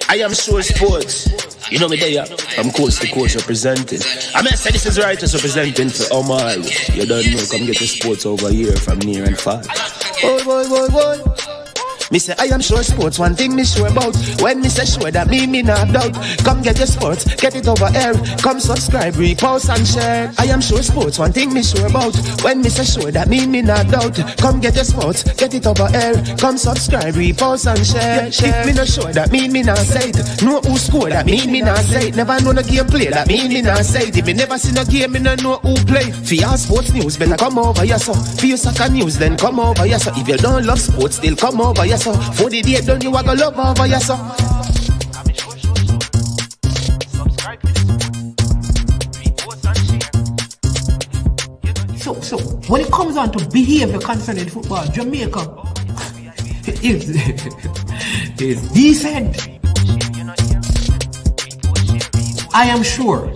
I am sure sports. You know me there, I'm coast to coast representing. I mean, I say this is righteous representing for Omar. You don't know, come get your sports over here from near and far. Boy. Me say I am sure sports, one thing me sure about. When me say sure, that me not doubt. Come get your sports, get it over here. Come subscribe, repost and share. I am sure sports, one thing me sure about. When me say sure, that me not doubt. Come get your sports, get it over here. Come subscribe, repost and share. If me not sure, that me not say it. Know who score, that me not say it. Never know the game play, that me not say it. If me never see no game, me not know who play. For your sports news, better come over here so. For your soccer news, then come over here so. If you don't love sports, still come over here so. For the day done, you are gonna love over here so. So when it comes on to behavior concerning football, Jamaica is decent. I am sure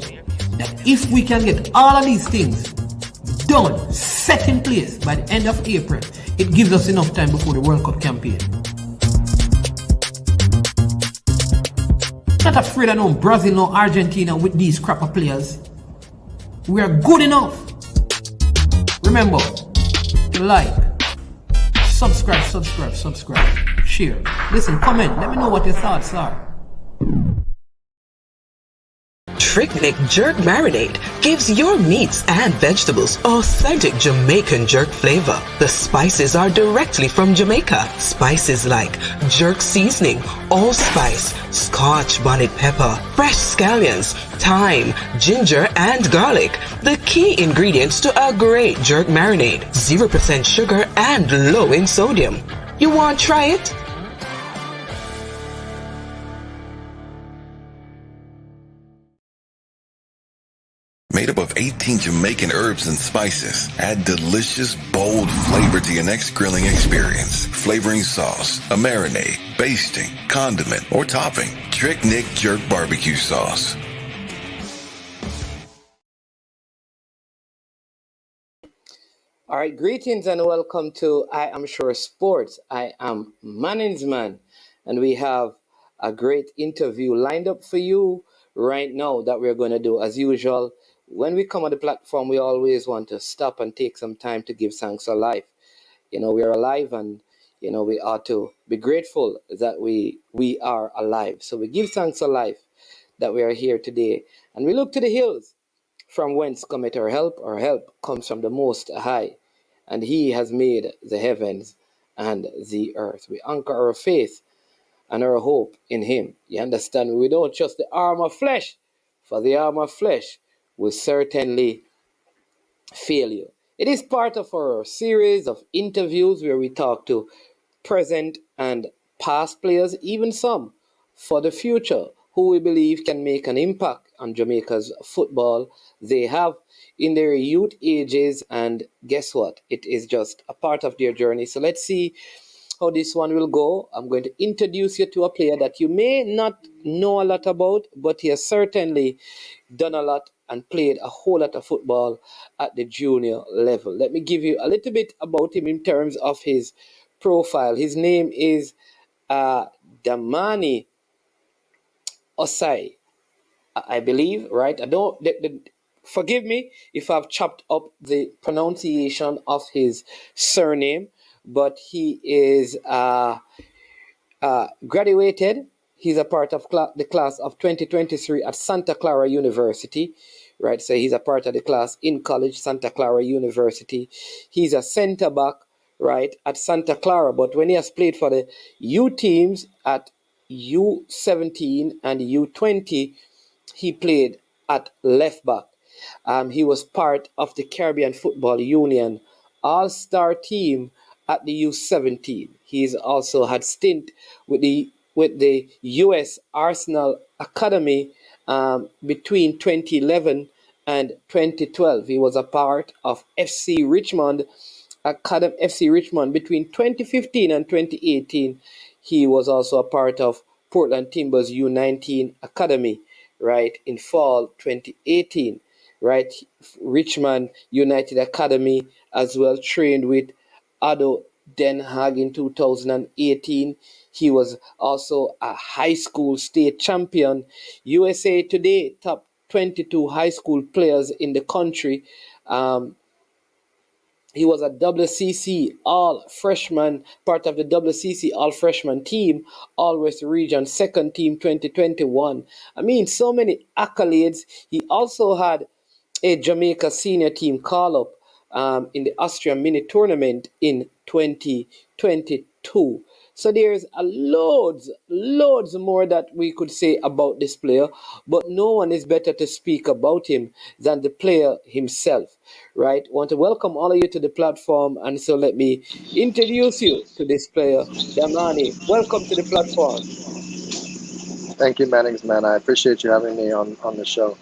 that if we can get all of these things done, set in place by the end of April, it gives us enough time before the World Cup campaign. Not afraid of no Brazil, no Argentina with these crap of players. We are good enough. Remember, like, subscribe, share. Listen, comment, let me know what your thoughts are. Trick Jerk Marinade gives your meats and vegetables authentic Jamaican jerk flavor. The spices are directly from Jamaica. Spices like jerk seasoning, allspice, Scotch bonnet pepper, fresh scallions, thyme, ginger, and garlic. The key ingredients to a great jerk marinade. 0% sugar and low in sodium. You want to try it? Made up of 18 Jamaican herbs and spices. Add delicious, bold flavor to your next grilling experience. Flavoring sauce, a marinade, basting, condiment, or topping. Trick Nick Jerk Barbecue Sauce. All right, greetings and welcome to I Am Sure Sports. I am Management, and we have a great interview lined up for you right now that we're going to do. As usual, when we come on the platform, we always want to stop and take some time to give thanks for life. You know, we are alive, and, you know, we ought to be grateful that we are alive. So we give thanks for life that we are here today. And we look to the hills from whence cometh our help. Our help comes from the Most High, and He has made the heavens and the earth. We anchor our faith and our hope in Him. You understand? We don't trust the arm of flesh, for the arm of flesh will certainly fail you. It is part of our series of interviews where we talk to present and past players, even some for the future, who we believe can make an impact on Jamaica's football. They have in their youth ages, and guess what? It is just a part of their journey. So let's see how this one will go. I'm going to introduce you to a player that you may not know a lot about, but he has certainly done a lot and played a whole lot of football at the junior level. Let me give you a little bit about him in terms of his profile. His name is Damani Osai, I believe, right? I don't. Forgive me if I've chopped up the pronunciation of his surname, but he is graduated. He's a part of the class of 2023 at Santa Clara University, right? So he's a part of the class in college, Santa Clara University. He's a center back, right, at Santa Clara. But when he has played for the U teams at U17 and U20, he played at left back. He was part of the Caribbean Football Union All-Star team at the U17. He's also had stint with the U.S. Arsenal Academy between 2011 and 2012. He was a part of FC Richmond between 2015 and 2018. He was also a part of Portland Timbers U19 Academy, right, in fall 2018, right? Richmond United Academy as well, trained with Ado Den Haag in 2018. He was also a high school state champion. USA Today top 22 high school players in the country. He was a WCC All Freshman, part of the WCC All Freshman team, All West Region second team 2021. I mean, so many accolades. He also had a Jamaica senior team call up in the Austrian mini tournament in 2022. So there's loads more that we could say about this player, but no one is better to speak about him than the player himself, right? I want to welcome all of you to the platform, and so let me introduce you to this player, Damani. Welcome to the platform. Thank you, Mannings, man. I appreciate you having me on the show.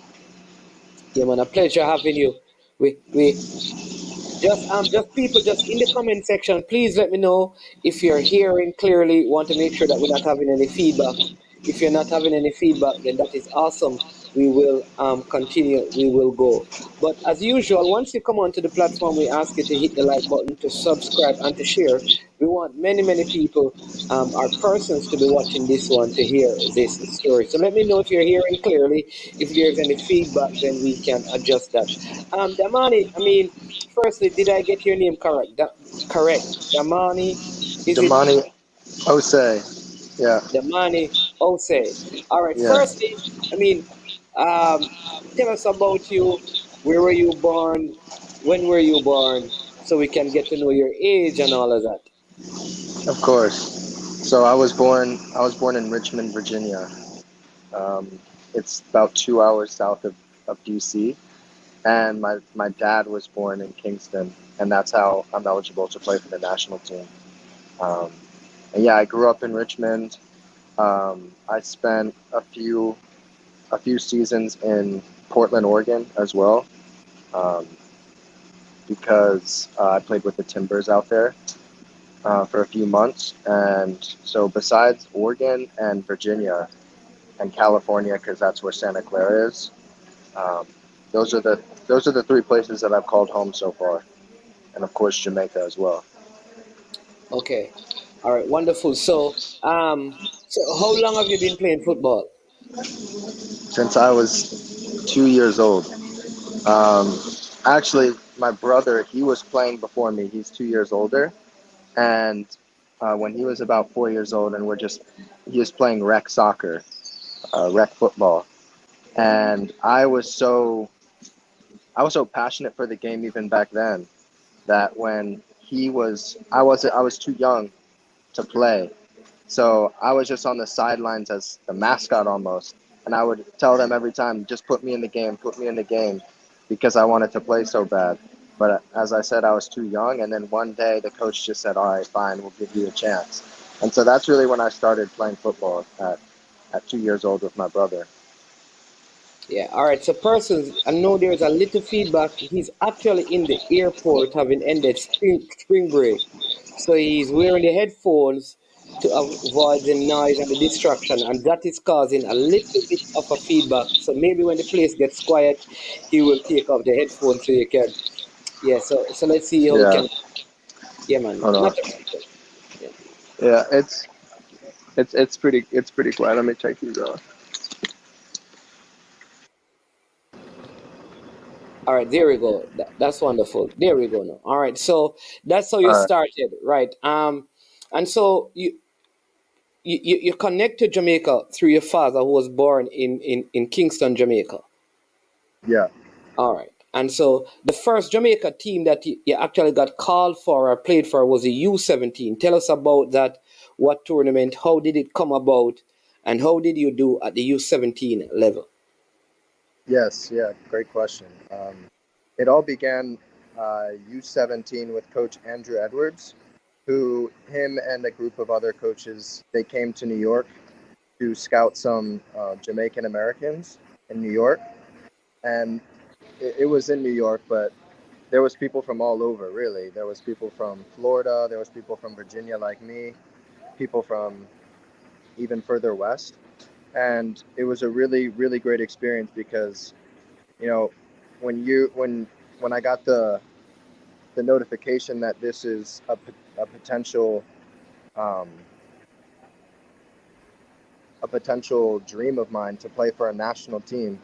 Yeah, man, a pleasure having you. We just people just in the comment section, please let me know if you're hearing clearly. Want to make sure that we're not having any feedback. If you're not having any feedback, then that is awesome. We will continue. We will go. But as usual, once you come onto the platform, we ask you to hit the like button, to subscribe, and to share. We want many people, our persons, to be watching this one to hear this story. So let me know if you're hearing clearly. If there's any feedback, then we can adjust that. Damani, I mean, firstly, did I get your name correct? Correct. Damani, is it Damani Osei. Yeah, Damani Ose? All right. yeah. Firstly, I mean, um, tell us about you. Where were you born? When were you born? So we can get to know your age and all of that. Of course. So I was born in Richmond, Virginia. It's about 2 hours south of DC. And my dad was born in Kingston, and that's how I'm eligible to play for the national team. Um, and yeah, I grew up in Richmond. I spent a few seasons in Portland, Oregon as well, um, because I played with the Timbers out there for a few months. And so besides Oregon and Virginia and California, because that's where Santa Clara is, um, those are the three places that I've called home so far, and of course Jamaica as well. Okay. All right. Wonderful. So how long have you been playing football? Since I was 2 years old. Um, Actually, my brother, he was playing before me. He's 2 years older, and when he was about 4 years old, and he was playing rec soccer, rec football, and I was so passionate for the game even back then that when I was too young to play, so I was just on the sidelines as the mascot almost, and I would tell them every time, just put me in the game, because I wanted to play so bad. But as I said, I was too young, and then one day the coach just said, "All right, fine, we'll give you a chance." And so that's really when I started playing football at 2 years old with my brother. Yeah, all right. So, persons, I know there's a little feedback. He's actually in the airport having ended spring break. So, he's wearing the headphones to avoid the noise and the distraction, and that is causing a little bit of a feedback. So, maybe when the place gets quiet, he will take off the headphones so you can. Yeah, so let's see how we Yeah, can. Yeah, man. hold on. Not a problem. Yeah. Yeah, it's pretty quiet. Let me check these out. All right, there we go. That's wonderful. There we go now. All right, so that's how you All right. started, right? And so you connect to Jamaica through your father, who was born in Kingston, Jamaica. Yeah. All right. And so the first Jamaica team that you actually got called for or played for was the U17. Tell us about that. What tournament? How did it come about? And how did you do at the U17 level? Yes, yeah, great question. It all began U17 with Coach Andrew Edwards, who him and a group of other coaches, they came to New York to scout some Jamaican Americans in New York, and it was in New York, but there was people from all over. Really, there was people from Florida, there was people from Virginia like me, people from even further west, and it was a really great experience because you know when you when I got the notification that this is a potential dream of mine to play for a national team,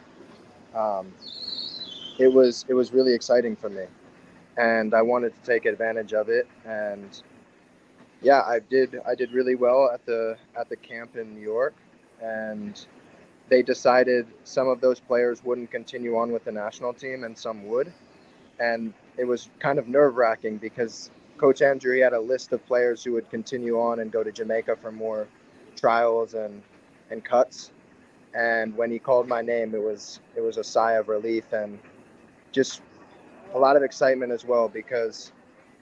it was really exciting for me, and I wanted to take advantage of it. And yeah, I did really well at the camp in New York, and they decided some of those players wouldn't continue on with the national team and some would. And it was kind of nerve-wracking because Coach Andrew, he had a list of players who would continue on and go to Jamaica for more trials and cuts. And when he called my name, it was a sigh of relief and just a lot of excitement as well, because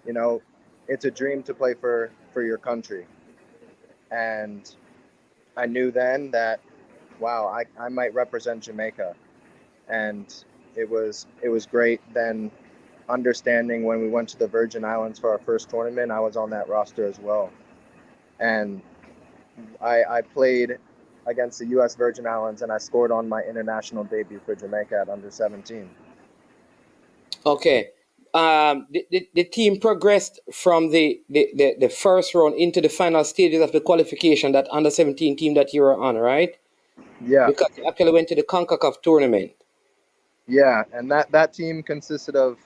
you know it's a dream to play for your country. And I knew then that, wow, I might represent Jamaica. And it was great then understanding when we went to the Virgin Islands for our first tournament, I was on that roster as well. And I played against the U.S. Virgin Islands, and I scored on my international debut for Jamaica at under 17. Okay. The team progressed from the first round into the final stages of the qualification, that under 17 team that you were on, right? Yeah, Because you actually went to the CONCACAF tournament. yeah, and that team consisted of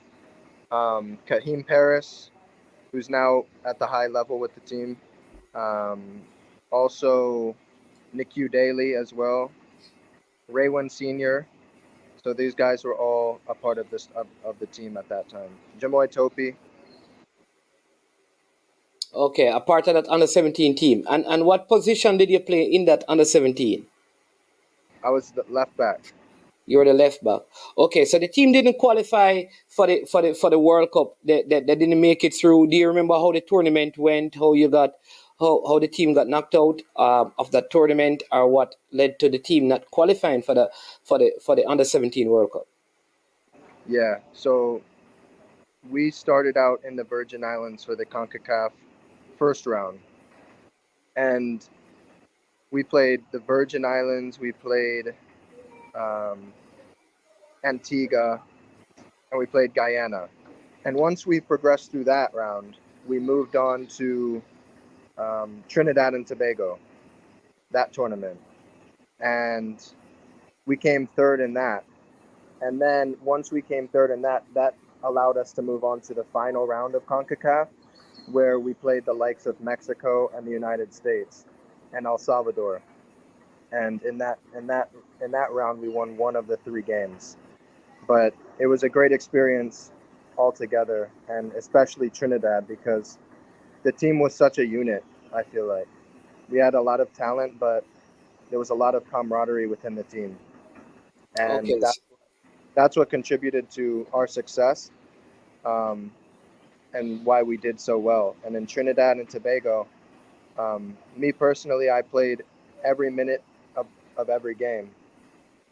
Kahim Paris, who's now at the high level with the team. Also, Nicu Daly as well, Raywan Senior. So these guys were all a part of the team at that time. Jamoy Topi. Okay, a part of that under 17 team. And what position did you play in that under 17? I was the left back. You're the left back. Okay, so the team didn't qualify for the World Cup. They didn't make it through. Do you remember how the tournament went? How the team got knocked out of that tournament, or what led to the team not qualifying for the under 17 World Cup? Yeah. So we started out in the Virgin Islands for the CONCACAF first round, and we played the Virgin Islands. We played Antigua, and we played Guyana. And once we progressed through that round, we moved on to Trinidad and Tobago, that tournament. And we came third in that. And then once we came third in that, that allowed us to move on to the final round of CONCACAF, where we played the likes of Mexico and the United States and El Salvador. And in that round, we won one of the three games. But it was a great experience altogether, and especially Trinidad, because the team was such a unit. I feel like we had a lot of talent, but there was a lot of camaraderie within the team, and Okay. that's what contributed to our success, and why we did so well. And in Trinidad and Tobago, me personally, I played every minute of every game,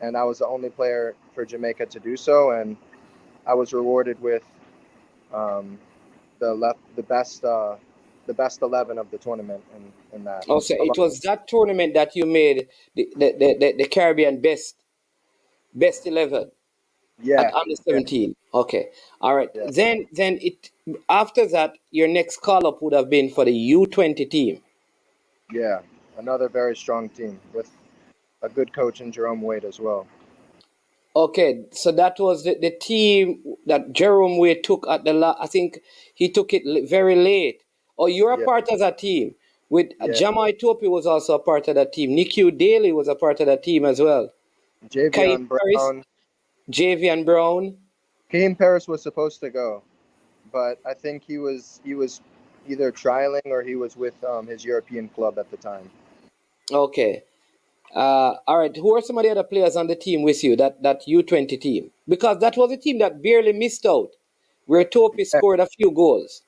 and I was the only player for Jamaica to do so, and I was rewarded with the best 11 of the tournament in that. Oh, so it was that tournament that you made the Caribbean best 11 at Yeah, under yeah, 17. Okay, all right. yeah, Then it after that, your next call up would have been for the U20 team. yeah. Another very strong team with a good coach in Jerome Wade as well. Okay, so that was the team that Jerome Way took at I think he took it very late. Oh, you're a Yeah, part of that team. With yeah. Jamai Topi was also a part of that team. Nicu Daly was a part of that team as well. Kai Javion Paris, Brown. Javian Brown. Kaheem Paris was supposed to go, but I think he was either trialing or he was with his European club at the time. Okay. All right. Who are some of the other players on the team with you? That U20 team, because that was a team that barely missed out, where Topi scored a few goals.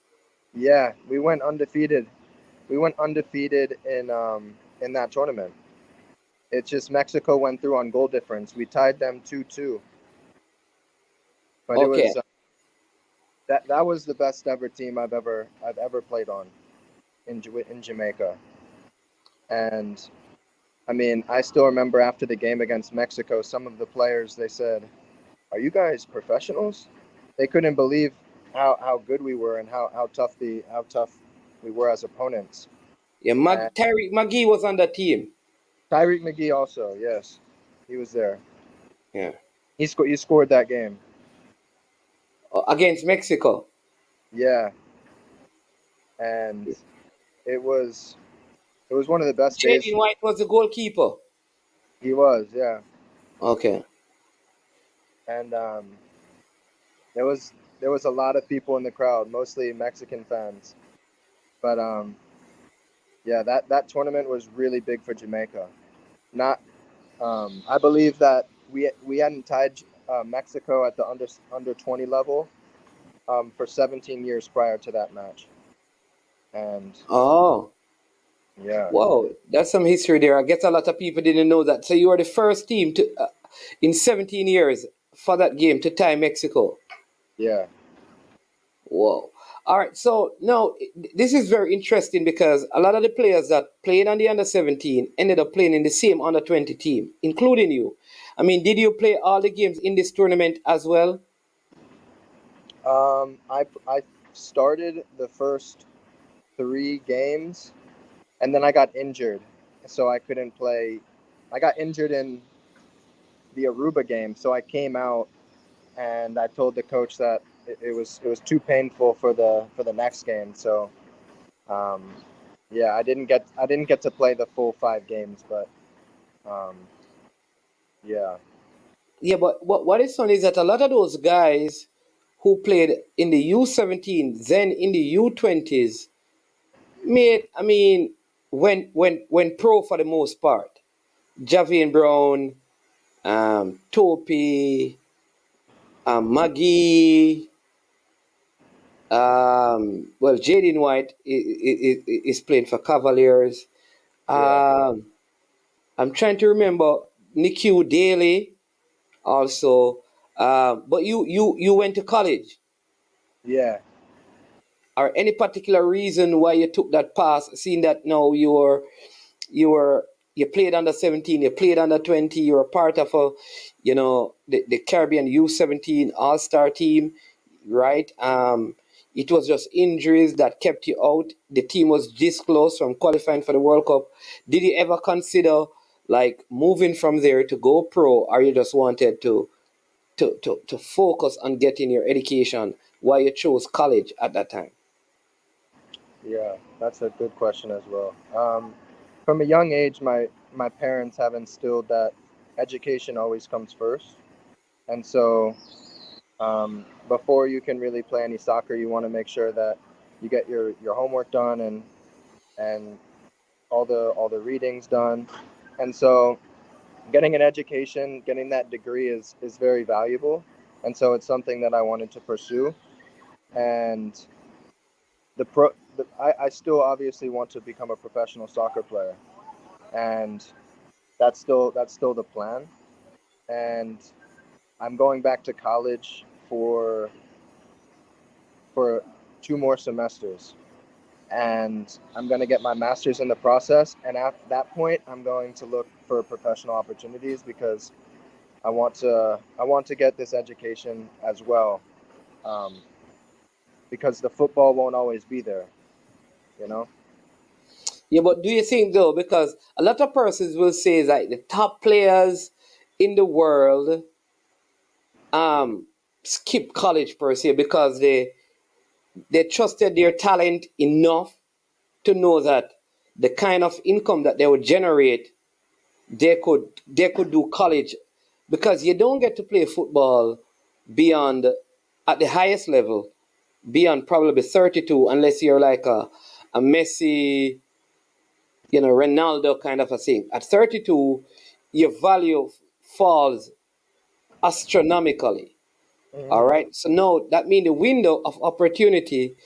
Yeah, we went undefeated. We went undefeated in that tournament. It's just Mexico went through on goal difference. We tied them 2-2. But it Okay. was that was the best ever team I've ever played on in Jamaica. And I mean, I still remember after the game against Mexico, some of the players, they said, "Are you guys professionals?" They couldn't believe how good we were and how tough we were as opponents. Yeah, And Tyreek McGee was on that team. Tyreek McGee also, yes, he was there. Yeah. He scored that game. Against Mexico. Yeah, and it was it was one of the best days. Jaden White was the goalkeeper. He was, yeah, Okay. and there was there was a lot of people in the crowd, mostly Mexican fans. But yeah, that tournament was really big for Jamaica. Not, I believe that we hadn't tied Mexico at the under 20 level for 17 years prior to that match, and Oh, yeah, wow. That's some history there. I guess a lot of people didn't know that. So you were the first team to, in 17 years for that game to tie Mexico. yeah, Whoa. All right. So now this is very interesting because a lot of the players that played on the under 17 ended up playing in the same under 20 team, including you. I mean, did you play all the games in this tournament as well? I started the first 3 games, and then I got injured, so I couldn't play. I got injured in the Aruba game, so I came out and I told the coach that it was too painful for the next game. So um, yeah, I didn't get to play the full 5 games, but um, yeah, Yeah, but what is funny is that a lot of those guys who played in the U17, then in the U20s, made, I mean, went pro for the most part. Javian Brown, Topi, Maggie, well, Jaden White is playing for Cavaliers. yeah, Um, I'm trying to remember Nikhil Daly also. But you went to college. yeah. Or any particular reason why you took that pass, seeing that now you played under 17, you played under 20, you were part of the Caribbean U17 All-Star team, right? It was just injuries that kept you out. The team was this close from qualifying for the World Cup. Did you ever consider like moving from there to go pro, or you just wanted to focus on getting your education while you chose college at that time? Yeah, that's a good question as well. From a young age, my parents have instilled that education always comes first, and so before you can really play any soccer, you want to make sure that you get your homework done and all the readings done, and so getting an education, getting that degree is very valuable, and so it's something that I wanted to pursue, and I still obviously want to become a professional soccer player, and that's still the plan. And I'm going back to college for 2 more semesters, and I'm going to get my master's in the process. And at that point, I'm going to look for professional opportunities because I want to get this education as well, um, because the football won't always be there, you know. Yeah, but do you think though, because a lot of persons will say that the top players in the world um skip college per se because they trusted their talent enough to know that the kind of income that they would generate, they could do college, because you don't get to play football beyond, at the highest level, beyond probably 32, unless you're like a Messi, Ronaldo kind of a thing. At 32, your value falls astronomically. All Hmm. right. So now that means the window of opportunity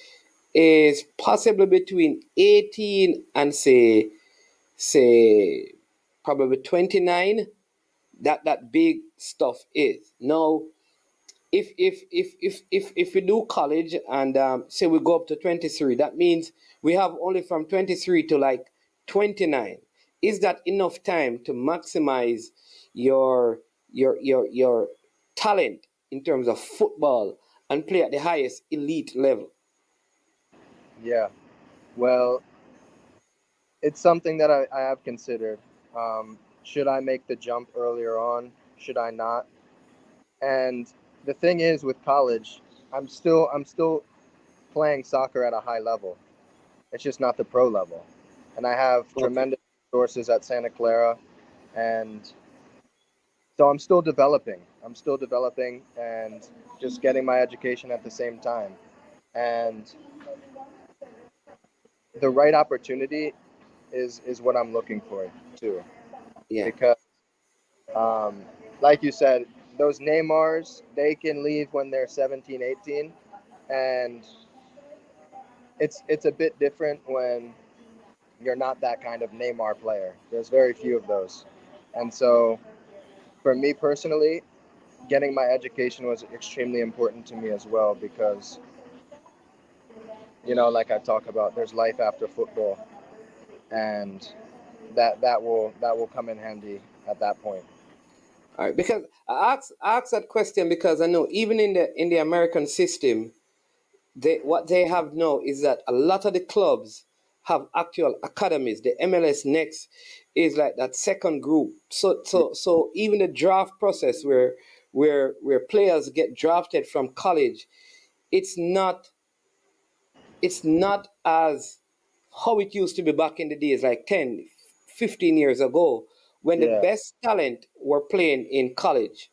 is possibly between 18 and say probably 29. That big stuff is. Now if we do college and say we go up to 23, that means we have only from 23 to like 29. Is that enough time to maximize your your talent in terms of football and play at the highest elite level? Yeah, Well, it's something that I have considered. Should I make the jump earlier on? Should I not? And the thing is, with college, I'm still playing soccer at a high level. It's just not the pro level, and I have Okay. tremendous resources at Santa Clara, and so I'm still developing. I'm still developing and just getting my education at the same time. And the right opportunity is what I'm looking for too, Yeah. because um, like you said, those Neymars, they can leave when they're 17, 18, and it's a bit different when you're not that kind of Neymar player. There's very few of those, and so for me personally, getting my education was extremely important to me as well because like I talk about, there's life after football, and that will come in handy at that point. All right. Because I asked that question because I know even in the American system, what they have now is that a lot of the clubs have actual academies. The MLS Next is like that second group. So even the draft process where players get drafted from college, it's not it's not as how it used to be back in the days, like 10, 15 years ago, when the Yeah, best talent were playing in college.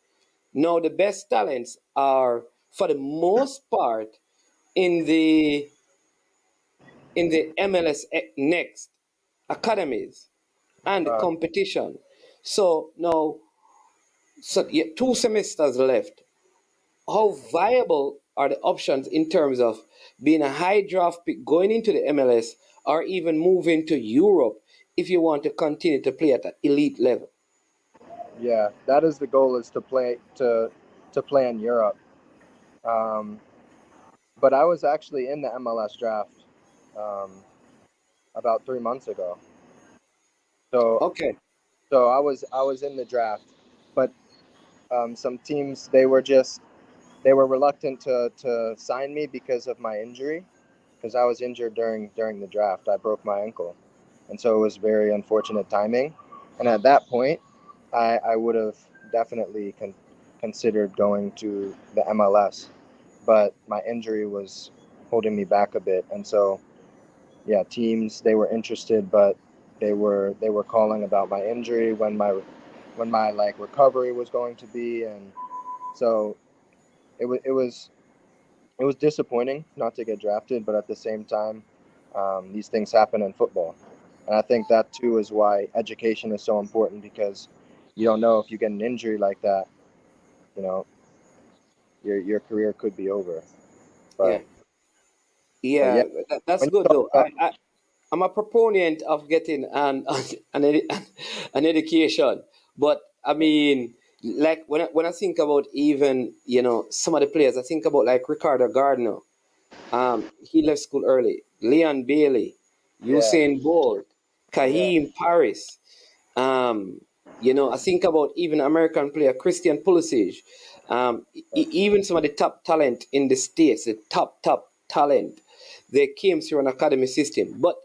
Now the best talents are, for the most part, in the MLS Next academies and the uh, competition. So now, so yeah, 2 semesters left. How viable are the options in terms of being a high draft pick going into the MLS or even moving to Europe if you want to continue to play at an elite level? yeah. That is the goal, is to play in Europe. Um, but I was actually in the MLS draft um, about 3 months ago. So Okay. I was in the draft, but some teams, they were reluctant to sign me because of my injury, because I was injured during the draft. I broke my ankle, and so it was very unfortunate timing. And at that point, I would have definitely considered going to the MLS, but my injury was holding me back a bit, and so yeah, teams, they were interested, but they were calling about my injury, when my like recovery was going to be, and so it was disappointing not to get drafted, but at the same time, these things happen in football. And I think that too is why education is so important, because you don't know, if you get an injury like that, you know, your career could be over. Yeah. But yeah, Yeah, that's when you good talk though. about I'm a proponent of getting an education, but I mean, like when I think about even some of the players, I think about like Ricardo Gardner. He left school early. Leon Bailey, yeah, Usain Bolt, yeah, Kaheem Paris. Um, I think about even American player Christian Pulisic. Even some of the top talent in the states, the top talent, they came through an academy system. But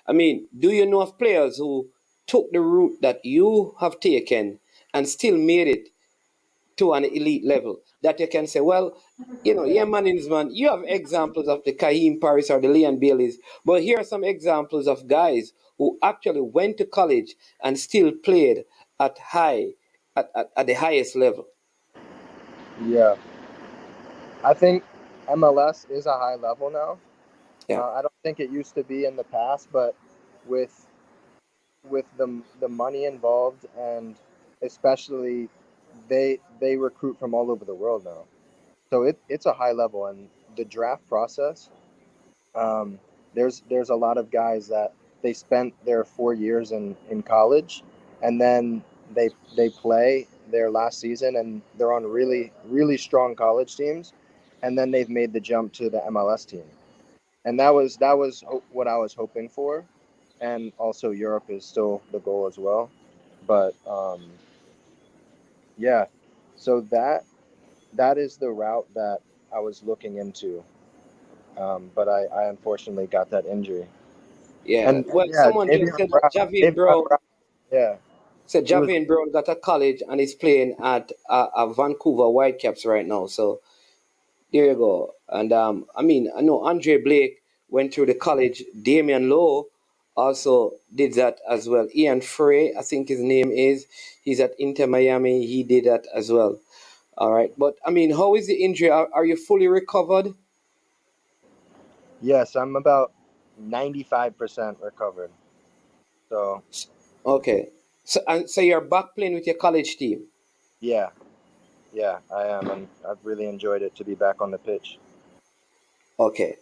I mean, do you know of players who took the route that you have taken and still made it to an elite level, that you can say, well, yeah, man, you have examples of the Kaheem Paris or the Leon Baileys, but here are some examples of guys who actually went to college and still played at the highest level. yeah. I think MLS is a high level now. Yeah, I don't think it used to be in the past, but with with the money involved, and especially they recruit from all over the world now. So it's a high level, and the draft process. Um, there's a lot of guys that they spent their 4 years in college, and then they play their last season, and they're on really really strong college teams, and then they've made the jump to the MLS team, and that was what I was hoping for, and also Europe is still the goal as well, but yeah, so that is the route that I was looking into, but I unfortunately got that injury. Yeah. And Well, yeah, someone just Davion said that Brown, Javian Davion Brown Brown, yeah, said he was. Javian Brown got a college and is playing at Vancouver Whitecaps right now. So there you go. And I mean, I know Andre Blake went through the college. Damian Lowe also did that as well. Ian Frey, I think his name is. He's at Inter Miami. He did that as well. All right. But I mean, how is the injury? Are you fully recovered? Yes, I'm about 95% recovered. So Okay. So you're back playing with your college team. yeah, yeah, I am, and I've really enjoyed it to be back on the pitch. Okay.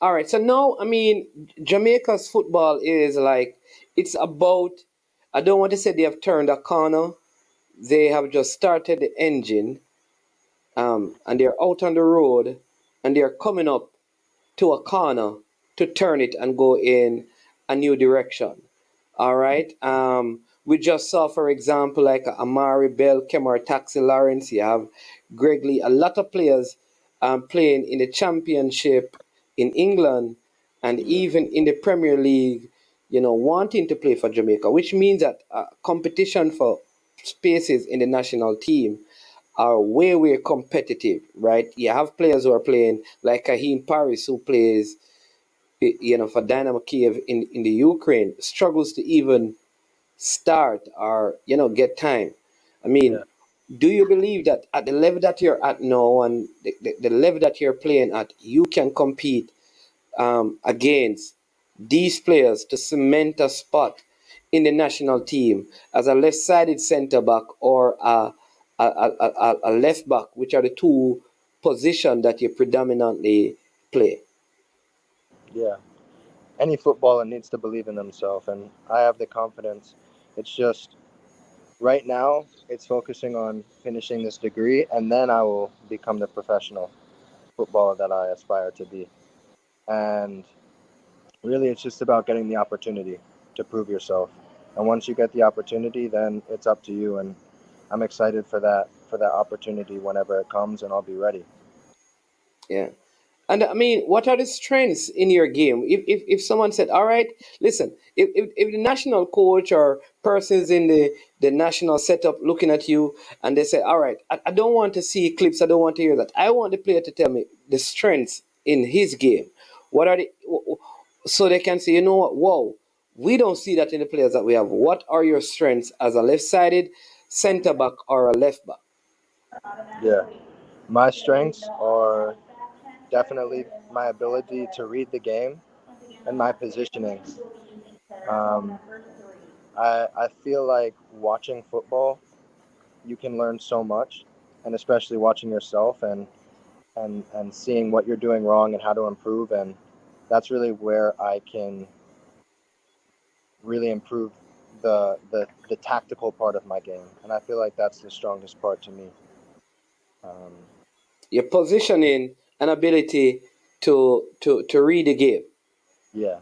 All right. So now, I mean, Jamaica's football is like, it's about, I don't want to say they have turned a corner. They have just started the engine, and they're out on the road, and they're coming up to a corner to turn it and go in a new direction. All right. We just saw, for example, like Amari Bell, Kemar Taxi Lawrence. You have Greg Lee, a lot of players playing in the championship in England and Yeah, even in the Premier League, wanting to play for Jamaica, which means that competition for spaces in the national team are way, way competitive, right? You have players who are playing like Kahim Paris, who plays, for Dynamo Kiev in the Ukraine, struggles to even start or, get time. I mean, yeah, do you believe that at the level that you're at now and the level that you're playing at, you can compete against these players to cement a spot in the national team as a left-sided centre back or a left back, which are the two positions that you predominantly play? yeah. Any footballer needs to believe in themselves, and I have the confidence. It's just right now, it's focusing on finishing this degree, and then I will become the professional footballer that I aspire to be. And really, it's just about getting the opportunity to prove yourself. And once you get the opportunity, then it's up to you. And I'm excited for that opportunity whenever it comes, and I'll be ready. Yeah. And I mean, what are the strengths in your game? If someone said, all right, listen, if the national coach or persons in the national setup looking at you and they say, all right, I don't want to see clips, I don't want to hear that. I want the player to tell me the strengths in his game. What are the, so they can say, you know what, whoa, we don't see that in the players that we have. What are your strengths as a left sided center back or a left back? Yeah. My strengths are definitely my ability to read the game and my positioning. Um, I feel like watching football, you can learn so much, and especially watching yourself and seeing what you're doing wrong and how to improve. And that's really where I can really improve the tactical part of my game. And I feel like that's the strongest part to me. Um, Your positioning and ability to read the game. yeah,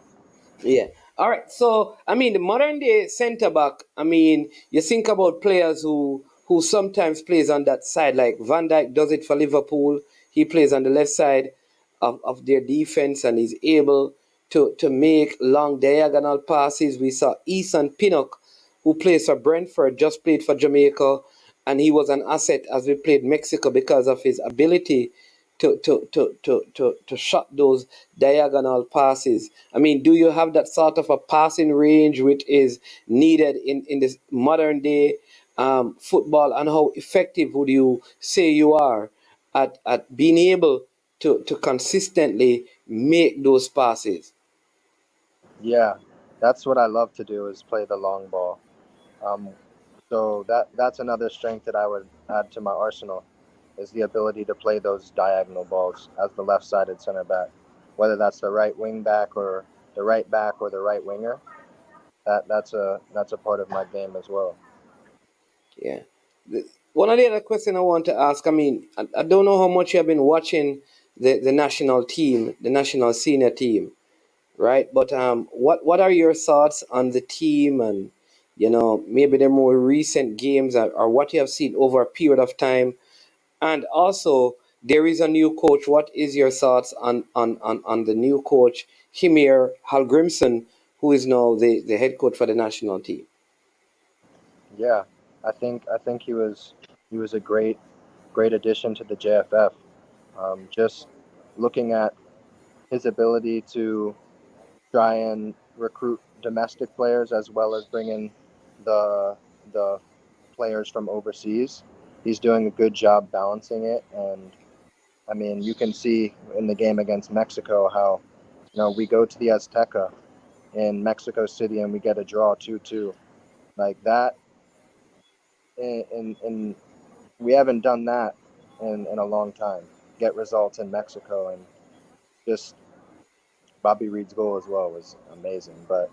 Yeah. All right. So I mean, the modern day centre back. I mean, you think about players who sometimes plays on that side, like Van Dijk does it for Liverpool. He plays on the left side of their defense and is able to make long diagonal passes. We saw Ethan Pinnock, who plays for Brentford, just played for Jamaica, and he was an asset as we played Mexico because of his ability to shot those diagonal passes. I mean, do you have that sort of a passing range which is needed in this modern day football, and how effective would you say you are at being able to consistently make those passes? yeah, that's what I love to do is play the long ball. Um, so that's another strength that I would add to my arsenal is the ability to play those diagonal balls as the left-sided center back, whether that's the right wing back or the right back or the right winger. That's a part of my game as well. Yeah. One of the other question I want to ask, I mean, I don't know how much you have been watching the national team, the national senior team, right? But what are your thoughts on the team and maybe the more recent games, or what you have seen over a period of time? And also, there is a new coach. What is your thoughts on the new coach, Himir Hallgrimsson, who is now the head coach for the national team. Yeah, I think he was a great addition to the JFF. Just looking at his ability to try and recruit domestic players as well as bring in the the players from overseas. He's doing a good job balancing it, and I mean, you can see in the game against Mexico how, we go to the Azteca in Mexico City and we get a draw 2-2. Like that, in we haven't done that in a long time. Get results in Mexico, and just Bobby Reed's goal as well was amazing. But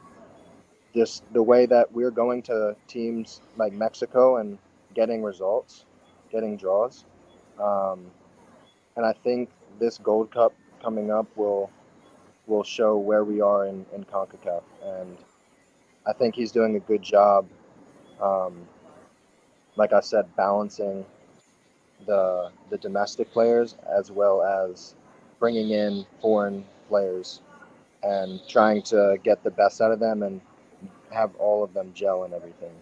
just the way that we're going to teams like Mexico and getting results, getting draws, um, and I think this Gold Cup coming up will show where we are in CONCACAF, and I think he's doing a good job. Um, like I said, balancing the domestic players as well as bringing in foreign players and trying to get the best out of them and have all of them gel and everything.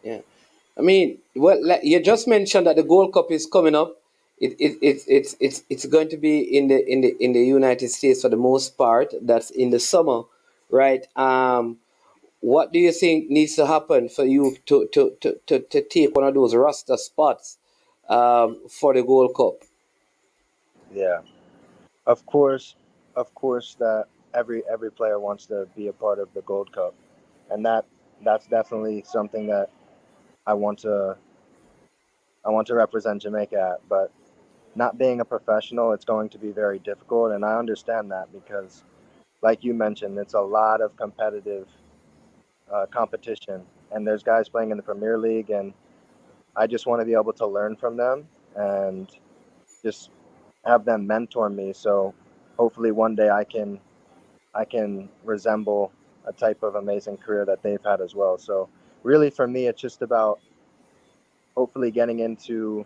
Yeah. I mean, well, like you just mentioned that the Gold Cup is coming up. It's going to be in the United States for the most part. That's in the summer, right? What do you think needs to happen for you to take one of those roster spots for the Gold Cup? Yeah, of course, that every player wants to be a part of the Gold Cup, and that's definitely something that I want to I want to represent Jamaica at. But not being a professional, it's going to be very difficult, and I understand that because, like you mentioned, it's a lot of competitive competition, and there's guys playing in the Premier League, and I just want to be able to learn from them and just have them mentor me. So hopefully one day I can resemble a type of amazing career that they've had as well. So really for me, it's just about hopefully getting into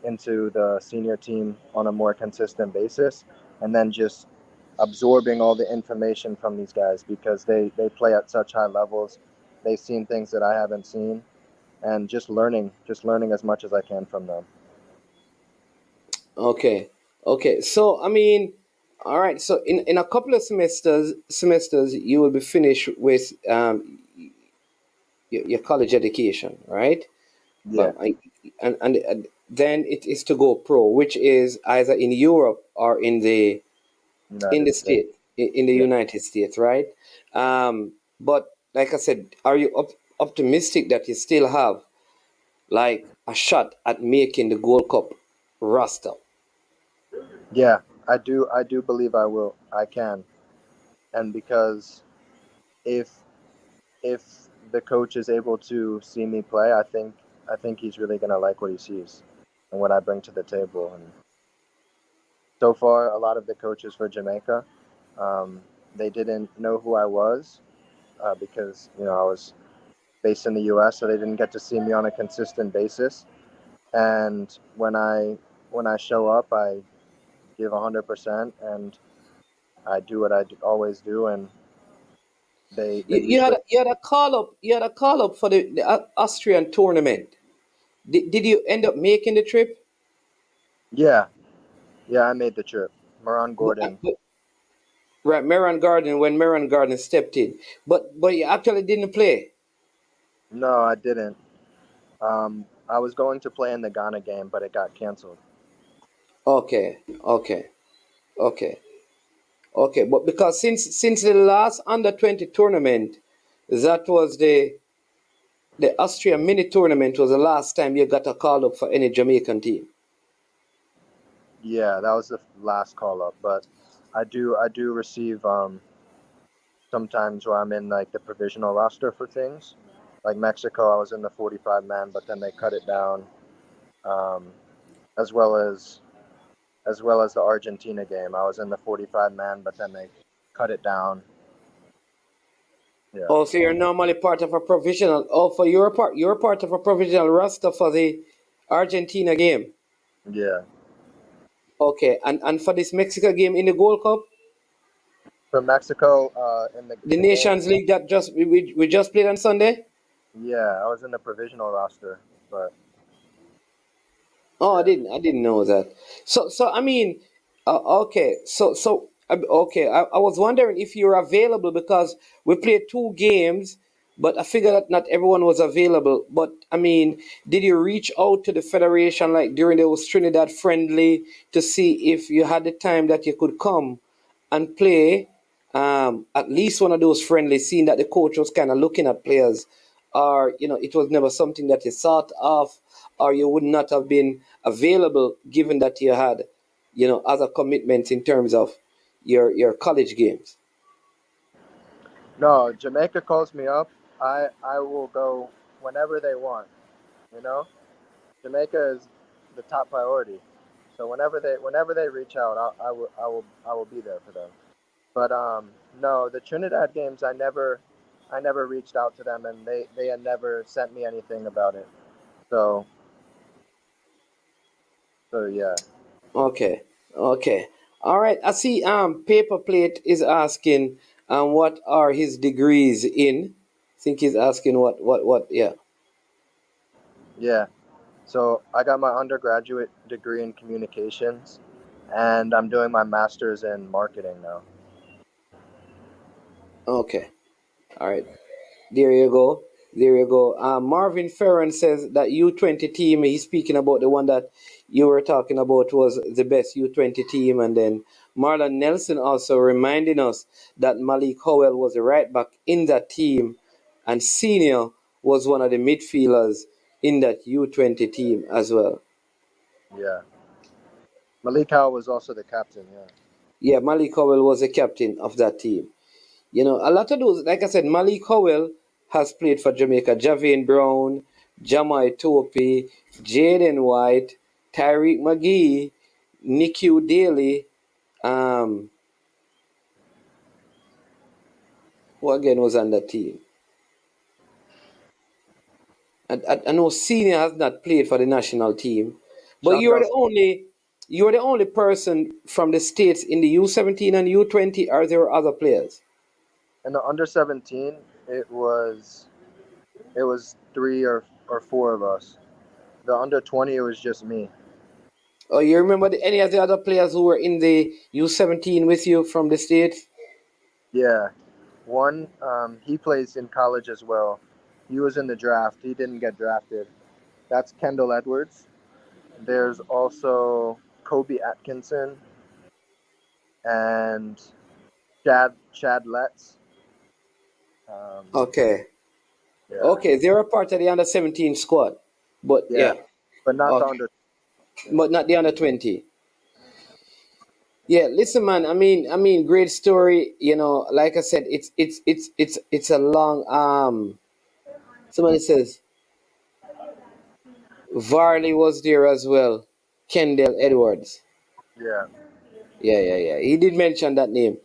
the senior team on a more consistent basis, and then just absorbing all the information from these guys because they play at such high levels. They've seen things that I haven't seen, and just learning as much as I can from them. Okay, okay. So I mean, all right. So in a couple of semesters you will be finished with your college education, right? Yeah, But and then it is to go pro, which is either in Europe or in United the States. in the Yeah, United States, right? But like I said, are you optimistic that you still have like a shot at making the Gold Cup roster? yeah. I do believe I will. I can, and because if if the coach is able to see me play, I think he's really gonna like what he sees and what I bring to the table. And so far, a lot of the coaches for Jamaica, um, they didn't know who I was because I was based in the U.S., so they didn't get to see me on a consistent basis. And when I show up, I give 100%, and I do what always do, and they usually. You had a call up for the Austrian tournament. Did you end up making the trip? Yeah, yeah, I made the trip. Moran But, Gordon. right, Maron Garden when Maron Garden stepped in, but you actually didn't play. No, I didn't. I was going to play in the Ghana game, but it got canceled. Okay, okay, okay, okay. But because since the last under 20 tournament, that was the Austrian mini tournament was the last time you got a call up for any Jamaican team. Yeah, that was the last call up, but I do receive sometimes where I'm in like the provisional roster for things. Like Mexico, I was in the 45 man, but then they cut it down. Um, as well as the Argentina game, I was in the 45 man, but then they cut it down. Yeah, Oh, so you're normally part of a provisional. Oh, for you're part of a provisional roster for the Argentina game. yeah, Okay, and for this Mexico game in the Gold Cup. from Mexico. In The the game, Nations League that we just played on Sunday. yeah, I was in the provisional roster, but Oh, yeah, I didn't know that. So I mean, okay. Okay. I was wondering if you're available because we played two games, but I figured that not everyone was available. But I mean, did you reach out to the federation like during the Trinidad friendly to see if you had the time that you could come and play at least one of those friendlies, seeing that the coach was kind of looking at players, or it was never something that you thought of, or you would not have been available given that you had, other commitments in terms of your college games. no, Jamaica calls me up. I will go whenever they want. You know, Jamaica is the top priority. So whenever they reach out, I will be there for them. But no, the Trinidad games I never reached out to them, and they had never sent me anything about it. So yeah. Okay, okay, all right. I see. Paper Plate is asking, what are his degrees in? I think he's asking what. Yeah. Yeah. So I got my undergraduate degree in communications, and I'm doing my master's in marketing now. Okay. All right. There you go. There you go. Marvin Ferron says that U20 team, he's speaking about the one that you were talking about was the best U20 team. And then Marlon Nelson also reminding us that Malik Howell was a right back in that team. And Senior was one of the midfielders in that U20 team as well. Yeah. Malik Howell was also the captain. Yeah. Yeah, Malik Howell was the captain of that team. A lot of those, like I said, Malik Howell has played for Jamaica. Javane Brown, Jamai Tope, Jaden White, Tyreek McGee, Nicky Daly, um, who again was on that team? I know Senior has not played for the national team, but Chandra you are the only person from the states in the U17 and U20. Are there other players? in the under 17, it was three or four of us. The under 20, it was just me. Or you remember any of the other players who were in the U17 with you from the states? Yeah. One, he plays in college as well. He was in the draft. He didn't get drafted. That's Kendall Edwards. There's also Kobe Atkinson and Chad Letts. Um, Okay. yeah, Okay, they were part of the under 17 squad. But yeah, yeah. but not the Okay. under. But not the under 20. Yeah, listen man, I mean great story, like I said, it's a long somebody says Varley was there as well. Kendall Edwards. Yeah, Yeah. He did mention that name.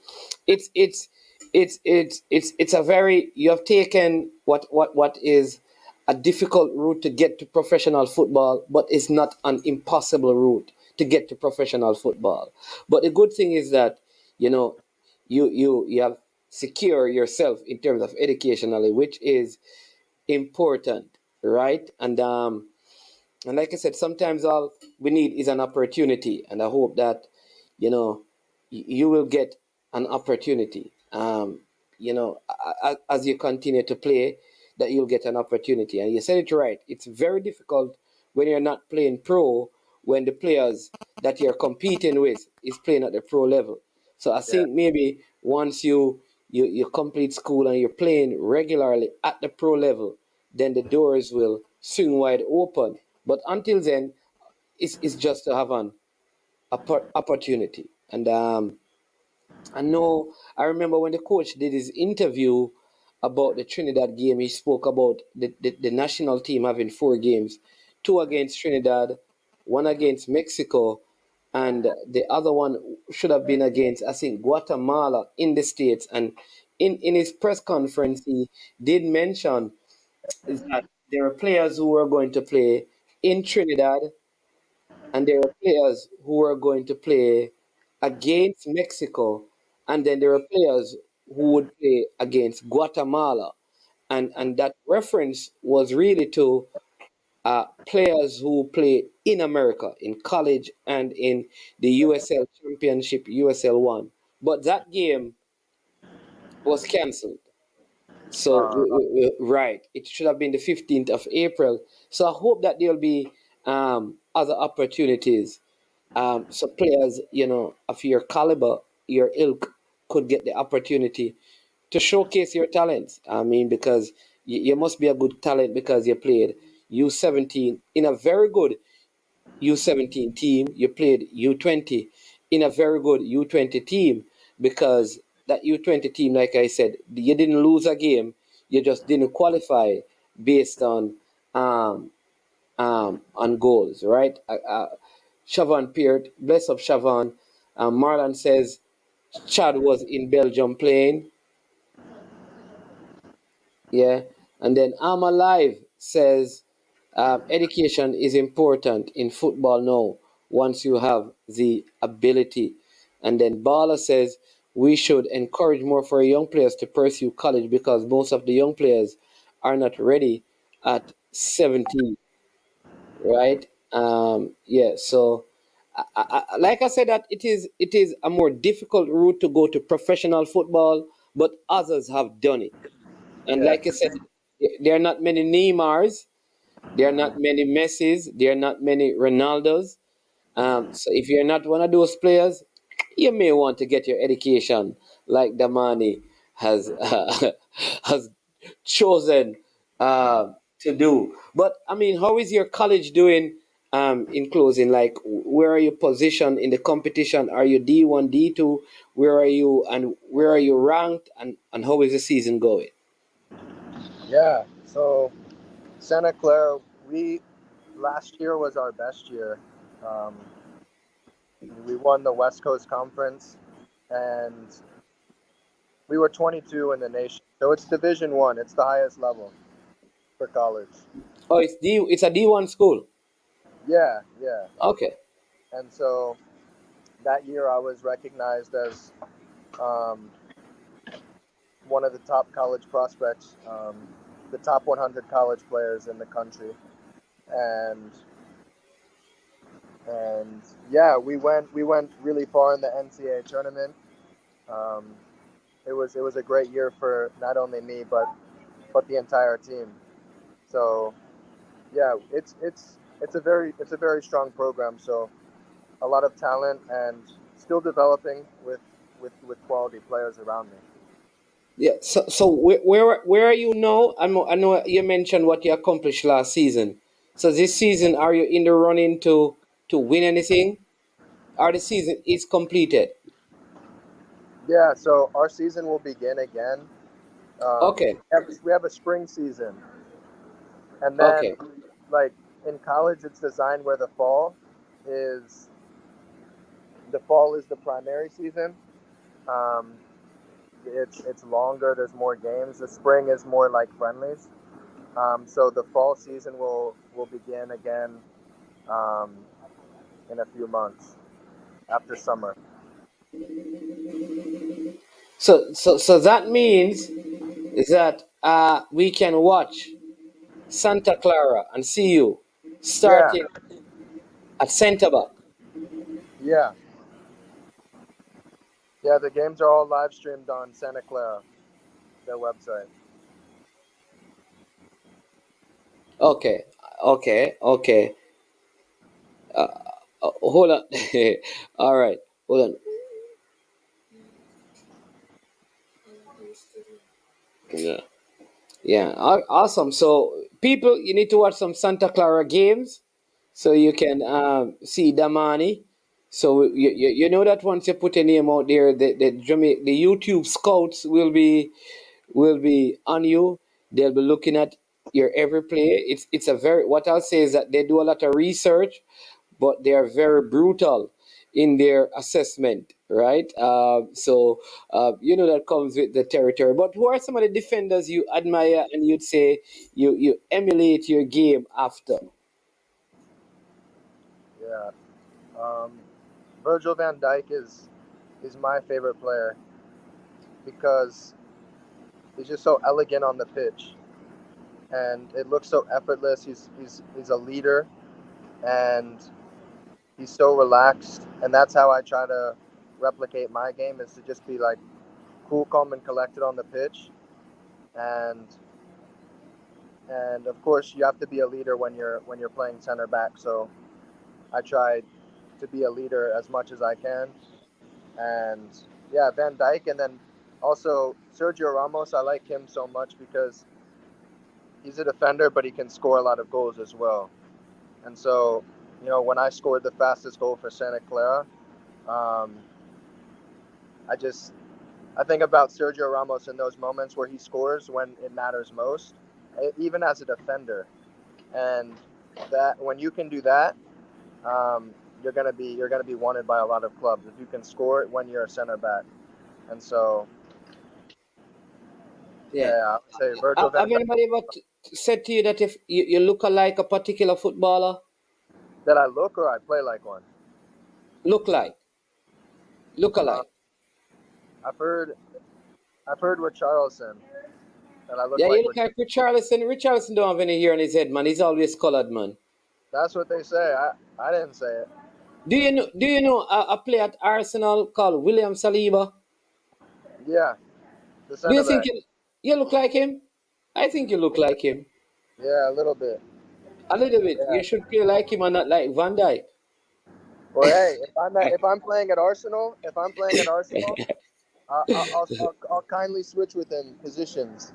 It's it's it's a very you have taken what is a difficult route to get to professional football, but it's not an impossible route to get to professional football. But the good thing is that you know you have secure yourself in terms of educationally, which is important, right? And like I said, sometimes all we need is an opportunity, and I hope that you know you will get an opportunity. As you continue to play, that you'll get an opportunity. And you said it right. It's very difficult when you're not playing pro when the players that you're competing with is playing at the pro level. So I yeah, think maybe once you complete school and you're playing regularly at the pro level, then the doors will swing wide open. But until then, it's just to have an opportunity. And I know I remember when the coach did his interview about the Trinidad game, he spoke about the national team having four games, two against Trinidad, one against Mexico, and the other one should have been against, I think, Guatemala in the States. And in his press conference, he did mention is that there are players who are going to play in Trinidad, and there are players who are going to play against Mexico, and then there were players who would play against Guatemala, and that reference was really to players who play in America, in college, and in the USL Championship, USL One. But that game was cancelled. So, Uh, right, it should have been the 15th of April. So I hope that there'll be other opportunities. So players, of your caliber, your ilk, could get the opportunity to showcase your talents. I mean, because you must be a good talent because you played U17 in a very good U17 team, you played U20 in a very good U20 team because that U20 team, like I said, you didn't lose a game, you just didn't qualify based on goals, right? Siobhan Peart, bless up Siobhan. Marlon says Chad was in Belgium playing. Yeah. And then I'm Alive says education is important in football now once you have the ability. And then Bala says we should encourage more for young players to pursue college because most of the young players are not ready at 17, right? Yeah, so like I said, that it is a more difficult route to go to professional football, but others have done it. And yeah, like I said, there are not many Neymars, there are not many Messis, there are not many Ronaldos. So if you're not one of those players, you may want to get your education like Damani has has chosen to do. But I mean, how is your college doing? In closing, like where are you positioned in the competition? Are you D1, D2? Where are you, and where are you ranked? And how is the season going? yeah. So Santa Clara, we last year was our best year. Um, we won the West Coast Conference, and we were 22 in the nation. So it's Division One. It's the highest level for college. Oh, it's a D1 school. Yeah, yeah. Okay. And so that year I was recognized as um, one of the top college prospects, the top 100 college players in the country, and and yeah, we went really far in the NCAA tournament. Um, it was a great year for not only me but the entire team. So yeah, it's a very strong program. So a lot of talent and still developing with quality players around me. Yeah. So where are you now? I know you mentioned what you accomplished last season. So this season, are you in the running to win anything? Or the season is completed? Yeah, so our season will begin again. Okay. We have a spring season, and then Okay. like in college, it's designed where is the fall is the primary season. Um, it's longer. There's more games. The spring is more like friendlies. So the fall season will begin again um, in a few months after summer. So that means that we can watch Santa Clara and see you Yeah, starting at centre back. yeah, yeah. The games are all live streamed on Santa Clara, their website. Okay. Okay. Okay. Hold on. All right. Hold on. Yeah. Yeah. Awesome. So people, you need to watch some Santa Clara games so you can see Damani. So you know that once you put a name out there, the YouTube scouts will be on you. They'll be looking at your every play. It's a very, what I'll say is that they do a lot of research, but they are very brutal in their assessment, right? So that comes with the territory. But who are some of the defenders you admire and you'd say you emulate your game after? Yeah. Um, Virgil van Dijk is my favorite player. because he's just so elegant on the pitch, and it looks so effortless. He's a leader, and he's so relaxed, and that's how I try to replicate my game, is to just be like cool, calm, and collected on the pitch, and of course you have to be a leader when you're playing center back. So I try to be a leader as much as I can, and yeah, Van Dijk, and then also Sergio Ramos. I like him so much because he's a defender, but he can score a lot of goals as well. And so, when I scored the fastest goal for Santa Clara, um, I just I think about Sergio Ramos in those moments where he scores when it matters most, even as a defender, and that when you can do that, you're gonna be wanted by a lot of clubs if you can score it when you're a center back. And so, Yeah. yeah, I would say Virgil van Have Dijk. anybody ever said to you that if you look like a particular footballer? That I look or I play like one. Look like. Look Uh, alike. I've heard I've heard with Charleston that I look Yeah, you like look with. like Richarlison. Richarlison don't have any hair on his head, man. He's always colored, man. That's what they say. I didn't say it. Do you know a player at Arsenal called William Saliba? Yeah, the Do you center think back. you look like him? I think you look like him. Yeah, a little bit. A little bit. Yeah. You should play like him and not like Van Dijk. Well, hey, if I'm playing at Arsenal, I'll kindly switch with him positions.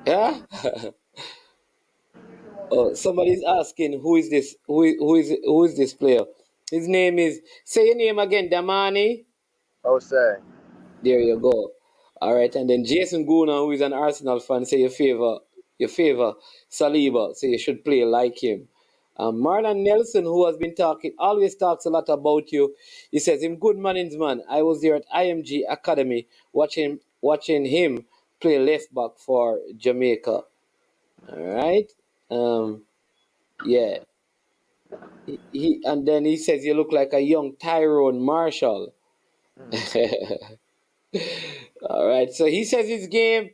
Yeah? Oh, somebody's asking who is this? Who is this player? His name is. Say your name again, Damani. Jose. There you go. All right, and then Jason Guna, who is an Arsenal fan, say you favor Saliba, so you should play like him. Marlon Nelson, who has been talking, always talks a lot about you. He says him good mornings, man. I was there at IMG Academy watching him play left back for Jamaica. All right. Yeah. He and then he says you look like a young Tyrone Marshall. Hmm. All right. So he says his game,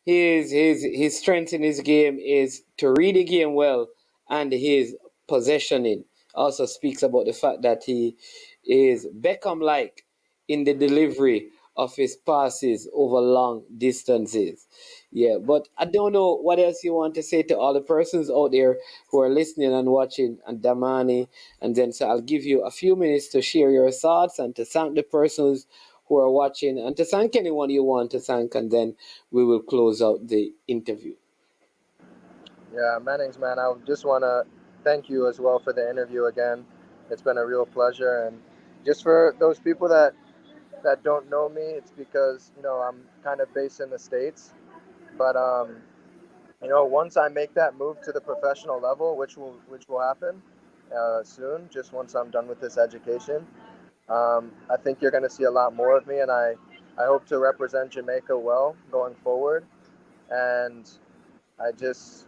his strength in his game is to read the game well, and his possessioning. Also speaks about the fact that he is Beckham like in the delivery of his passes over long distances. Yeah, but I don't know what else you want to say to all the persons out there who are listening and watching and Damani. And then so I'll give you a few minutes to share your thoughts and to thank the persons who are watching and to thank anyone you want to thank, and then we will close out the interview. Yeah, Mannings, man. I just want to thank you as well for the interview again. It's been a real pleasure, and just for those people that don't know me, it's because I'm kind of based in the States, but once I make that move to the professional level, which will happen soon, just once I'm done with this education, I think you're going to see a lot more of me, and I hope to represent Jamaica well going forward. And I just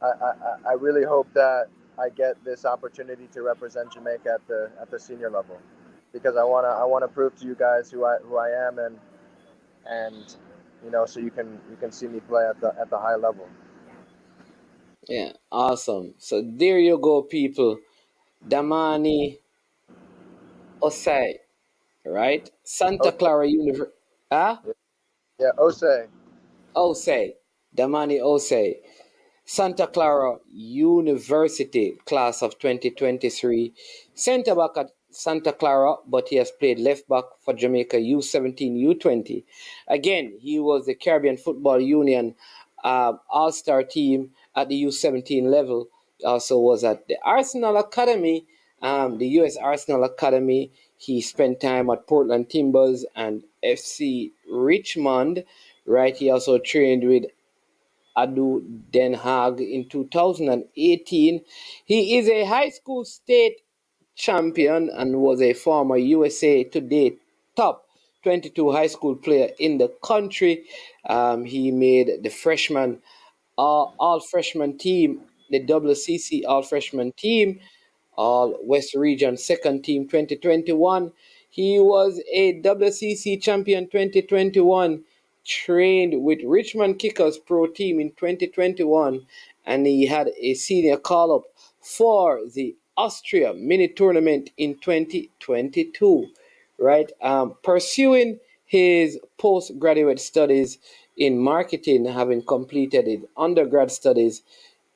I really hope that I get this opportunity to represent Jamaica at the senior level, because I wanna prove to you guys who I am, and so you can see me play at the high level. Yeah, awesome. So there you go, people. Damani Osai, right? Santa Ose, Clara University. Ah? yeah, Ose. Osei. Damani Osei. Santa Clara University class of 2023. Center back at Santa Clara, but he has played left back for Jamaica U17, U20. Again, he was the Caribbean Football Union All Star team at the U17 level. Also was at the Arsenal Academy, the US Arsenal Academy. He spent time at Portland Timbers and FC Richmond. Right, he also trained with Adu Den Haag in 2018. He is a high school state champion and was a former USA Today top 22 high school player in the country. He made the freshman all freshman team, the WCC all freshman team, all West Region second team 2021. He was a WCC champion 2021, trained with Richmond Kickers Pro Team in 2021, and he had a senior call up for the Austria mini tournament in 2022, right? Pursuing his postgraduate studies in marketing, having completed his undergrad studies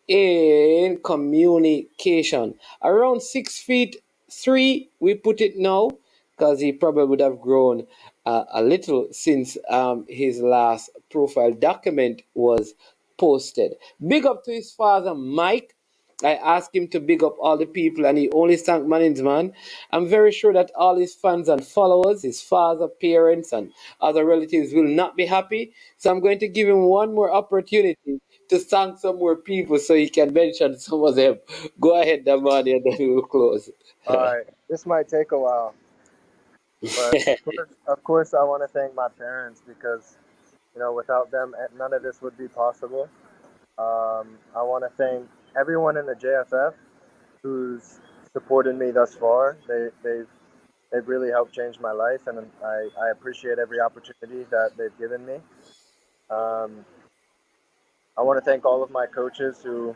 in communication. Around 6 feet 3, we put it now, because he probably would have grown a little since his last profile document was posted. Big up to his father, Mike. I asked him to big up all the people, and he only thanked management. I'm very sure that all his fans and followers, his father, parents, and other relatives will not be happy. So I'm going to give him one more opportunity to thank some more people so he can mention some of them. Go ahead, Damani, and then we will close. All right, this might take a while, but of course, I want to thank my parents because without them, none of this would be possible. I want to thank everyone in the JFF who's supported me thus far. They've really helped change my life, and I appreciate every opportunity that they've given me. I want to thank all of my coaches who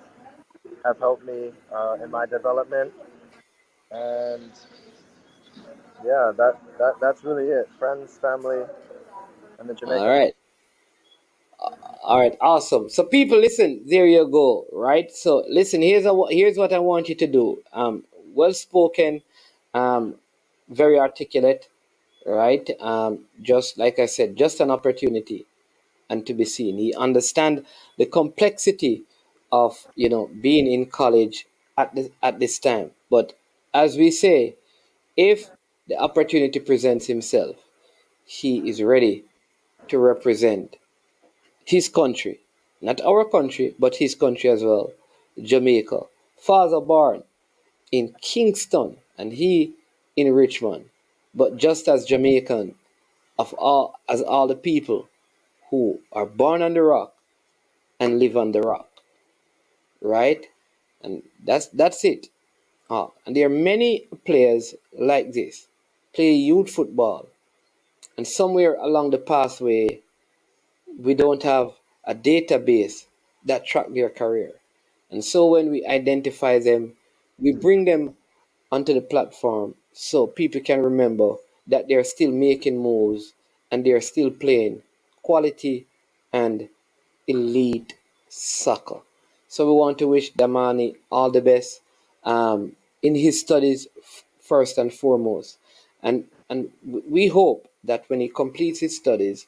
have helped me in my development, and yeah, that's really it. Friends, family, and the All Jamaican. right. All right, awesome. So people, listen, there you go, right? So listen, here's what I want you to do. Well spoken, um, very articulate, right? Just like I said, just an opportunity and to be seen. He understand the complexity of being in college at this time. But as we say, if the opportunity presents himself, he is ready to represent his country, not our country, but his country as well, Jamaica. Father born in Kingston and he in Richmond, but just as Jamaican as all the people who are born on the rock and live on the rock, right? And that's it. And there are many players like this, play youth football, and somewhere along the pathway, we don't have a database that track their career. And so when we identify them, we bring them onto the platform so people can remember that they're still making moves and they're still playing quality and elite soccer. So we want to wish Damani all the best in his studies first and foremost, and we hope that when he completes his studies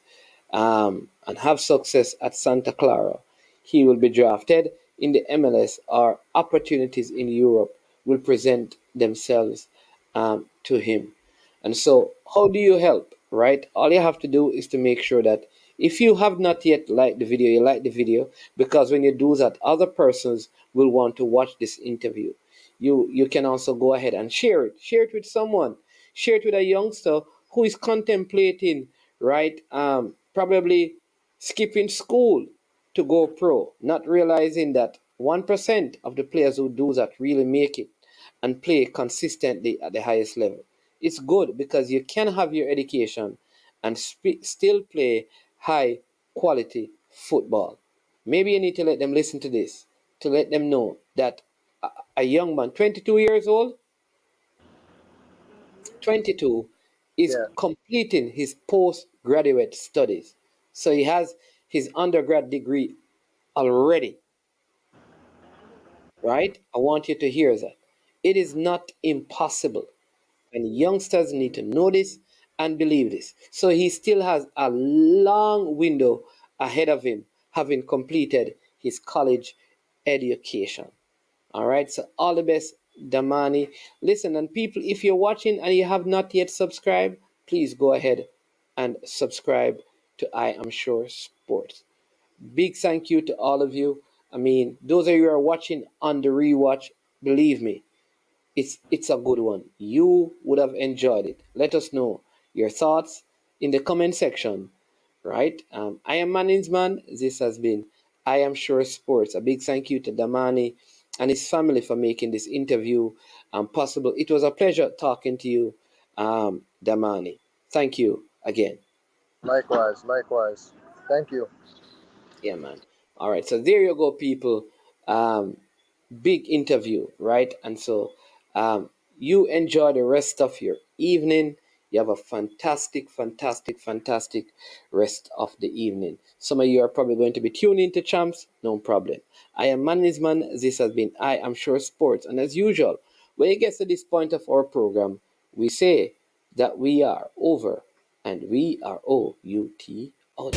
and have success at Santa Clara, he will be drafted in the MLS or opportunities in Europe will present themselves to him. And so, how do you help? Right? All you have to do is to make sure that if you have not yet liked the video, you like the video, because when you do that, other persons will want to watch this interview. You can also go ahead and share it. Share it with someone. Share it with a youngster who is contemplating, right? Probably skipping school to go pro, not realizing that 1% of the players who do that really make it and play consistently at the highest level. It's good because you can have your education and still play high quality football. Maybe you need to let them listen to this to let them know that a young man, 22 years old, 22, is Yeah, completing his postgraduate studies. So he has his undergrad degree already, right? I want you to hear that. It is not impossible. And youngsters need to know this and believe this. So he still has a long window ahead of him, having completed his college education. All right. So all the best, Damani. Listen, and people, if you're watching and you have not yet subscribed, please go ahead and subscribe to I Am Sure Sports. Big thank you to all of you. I mean, those of you who are watching on the rewatch, believe me, it's a good one. You would have enjoyed it. Let us know your thoughts in the comment section, right? I am Manningsman. This has been I Am Sure Sports. A big thank you to Damani and his family for making this interview possible. It was a pleasure talking to you. Damani. Thank you again. Likewise, likewise. Thank you. Yeah, man. All right, so there you go, people. Um, Big interview, right? And so you enjoy the rest of your evening. You have a fantastic, fantastic, fantastic rest of the evening. Some of you are probably going to be tuning into Champs. No problem. I am Manlisman. This has been I Am Sure Sports. And as usual, when it gets to this point of our program, we say that we are over and we are OUT out.